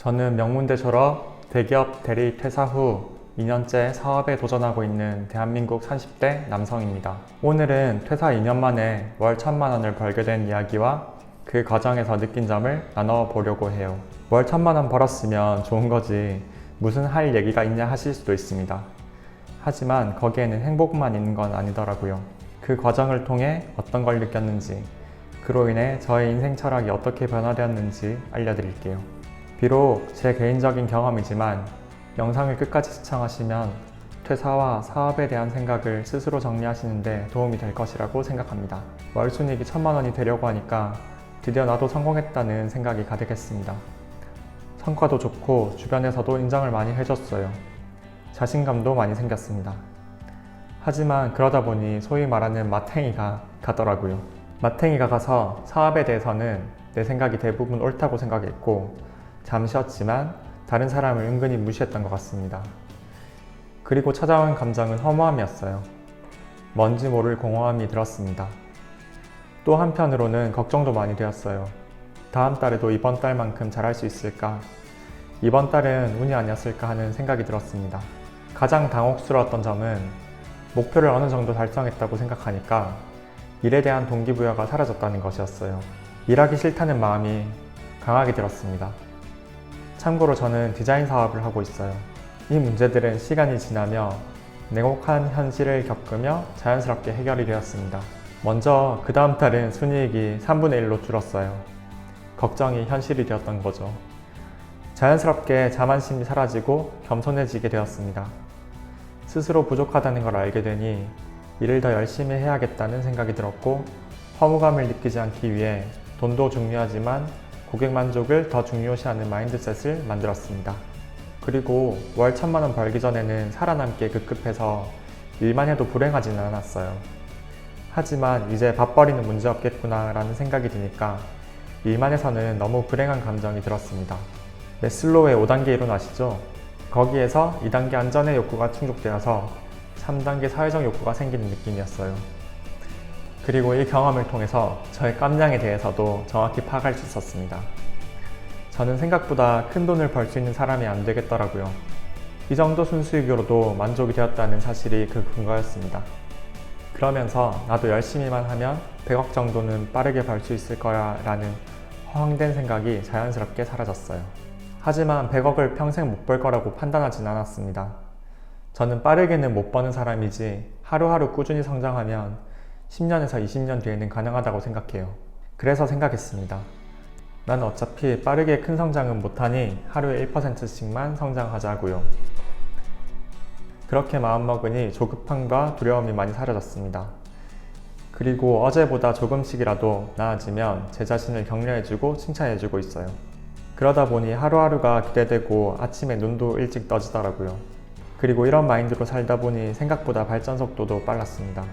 저는 명문대 졸업, 대기업 대리 퇴사 후 2년째 사업에 도전하고 있는 대한민국 30대 남성입니다. 오늘은 퇴사 2년 만에 월 1,000만 원을 벌게 된 이야기와 그 과정에서 느낀 점을 나눠보려고 해요. 월 1,000만 원 벌었으면 좋은 거지 무슨 할 얘기가 있냐 하실 수도 있습니다. 하지만 거기에는 행복만 있는 건 아니더라고요. 그 과정을 통해 어떤 걸 느꼈는지, 그로 인해 저의 인생 철학이 어떻게 변화되었는지 알려드릴게요. 비록 제 개인적인 경험이지만 영상을 끝까지 시청하시면 퇴사와 사업에 대한 생각을 스스로 정리하시는 데 도움이 될 것이라고 생각합니다. 월 순이익이 1,000만 원이 되려고 하니까 드디어 나도 성공했다는 생각이 가득했습니다. 성과도 좋고 주변에서도 인정을 많이 해줬어요. 자신감도 많이 생겼습니다. 하지만 그러다 보니 소위 말하는 마탱이가 가더라고요. 마탱이가 가서 사업에 대해서는 내 생각이 대부분 옳다고 생각했고 잠시였지만 다른 사람을 은근히 무시했던 것 같습니다. 그리고 찾아온 감정은 허무함이었어요. 뭔지 모를 공허함이 들었습니다. 또 한편으로는 걱정도 많이 되었어요. 다음 달에도 이번 달만큼 잘할 수 있을까? 이번 달은 운이 아니었을까 하는 생각이 들었습니다. 가장 당혹스러웠던 점은 목표를 어느 정도 달성했다고 생각하니까 일에 대한 동기부여가 사라졌다는 것이었어요. 일하기 싫다는 마음이 강하게 들었습니다. 참고로 저는 디자인 사업을 하고 있어요. 이 문제들은 시간이 지나며 냉혹한 현실을 겪으며 자연스럽게 해결이 되었습니다. 먼저 그 다음 달은 순이익이 3분의 1로 줄었어요. 걱정이 현실이 되었던 거죠. 자연스럽게 자만심이 사라지고 겸손해지게 되었습니다. 스스로 부족하다는 걸 알게 되니 일을 더 열심히 해야겠다는 생각이 들었고 허무감을 느끼지 않기 위해 돈도 중요하지만 고객 만족을 더 중요시하는 마인드셋을 만들었습니다. 그리고 월 1,000만 원 벌기 전에는 살아남기에 급급해서 일만 해도 불행하지는 않았어요. 하지만 이제 밥벌이는 문제 없겠구나 라는 생각이 드니까 일만 해서는 너무 불행한 감정이 들었습니다. 매슬로우의 5단계 이론 아시죠? 거기에서 2단계 안전의 욕구가 충족되어서 3단계 사회적 욕구가 생기는 느낌이었어요. 그리고 이 경험을 통해서 저의 깜냥에 대해서도 정확히 파악할 수 있었습니다. 저는 생각보다 큰 돈을 벌 수 있는 사람이 안 되겠더라고요. 이 정도 순수익으로도 만족이 되었다는 사실이 그 근거였습니다. 그러면서 나도 열심히만 하면 100억 정도는 빠르게 벌 수 있을 거야 라는 허황된 생각이 자연스럽게 사라졌어요. 하지만 100억을 평생 못 벌 거라고 판단하진 않았습니다. 저는 빠르게는 못 버는 사람이지 하루하루 꾸준히 성장하면 10년에서 20년 뒤에는 가능하다고 생각해요. 그래서 생각했습니다. 난 어차피 빠르게 큰 성장은 못하니 하루에 1%씩만 성장하자고요. 그렇게 마음먹으니 조급함과 두려움이 많이 사라졌습니다. 그리고 어제보다 조금씩이라도 나아지면 제 자신을 격려해주고 칭찬해주고 있어요. 그러다 보니 하루하루가 기대되고 아침에 눈도 일찍 떠지더라고요. 그리고 이런 마인드로 살다 보니 생각보다 발전 속도도 빨랐습니다.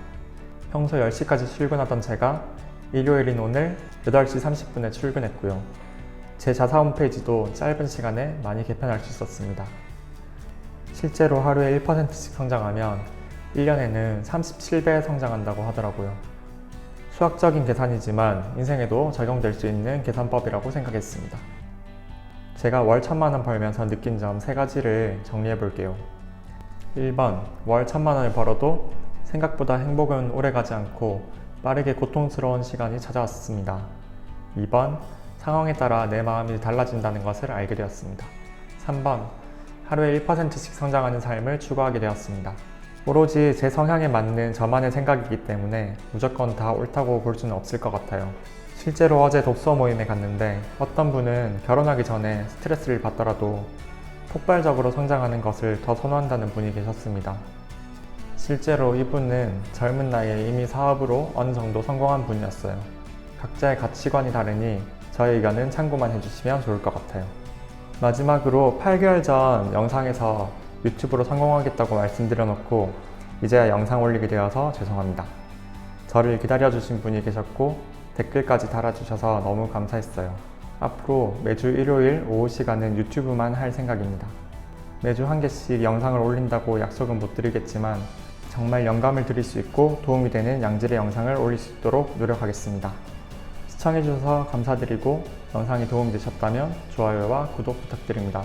평소 10시까지 출근하던 제가 일요일인 오늘 8시 30분에 출근했고요. 제 자사 홈페이지도 짧은 시간에 많이 개편할 수 있었습니다. 실제로 하루에 1%씩 성장하면 1년에는 37배 성장한다고 하더라고요. 수학적인 계산이지만 인생에도 적용될 수 있는 계산법이라고 생각했습니다. 제가 월 1,000만 원 벌면서 느낀 점 3가지를 정리해 볼게요. 1번, 월 1,000만 원을 벌어도 생각보다 행복은 오래가지 않고 빠르게 고통스러운 시간이 찾아왔습니다. 2번, 상황에 따라 내 마음이 달라진다는 것을 알게 되었습니다. 3번, 하루에 1%씩 성장하는 삶을 추구하게 되었습니다. 오로지 제 성향에 맞는 저만의 생각이기 때문에 무조건 다 옳다고 볼 수는 없을 것 같아요. 실제로 어제 독서 모임에 갔는데 어떤 분은 결혼하기 전에 스트레스를 받더라도 폭발적으로 성장하는 것을 더 선호한다는 분이 계셨습니다. 실제로 이분은 젊은 나이에 이미 사업으로 어느 정도 성공한 분이었어요. 각자의 가치관이 다르니 저의 의견은 참고만 해주시면 좋을 것 같아요. 마지막으로 8개월 전 영상에서 유튜브로 성공하겠다고 말씀드려놓고 이제야 영상 올리게 되어서 죄송합니다. 저를 기다려주신 분이 계셨고 댓글까지 달아주셔서 너무 감사했어요. 앞으로 매주 일요일 오후 시간은 유튜브만 할 생각입니다. 매주 1개씩 영상을 올린다고 약속은 못 드리겠지만 정말 영감을 드릴 수 있고 도움이 되는 양질의 영상을 올릴 수 있도록 노력하겠습니다. 시청해주셔서 감사드리고 영상이 도움되셨다면 좋아요와 구독 부탁드립니다.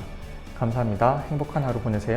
감사합니다. 행복한 하루 보내세요.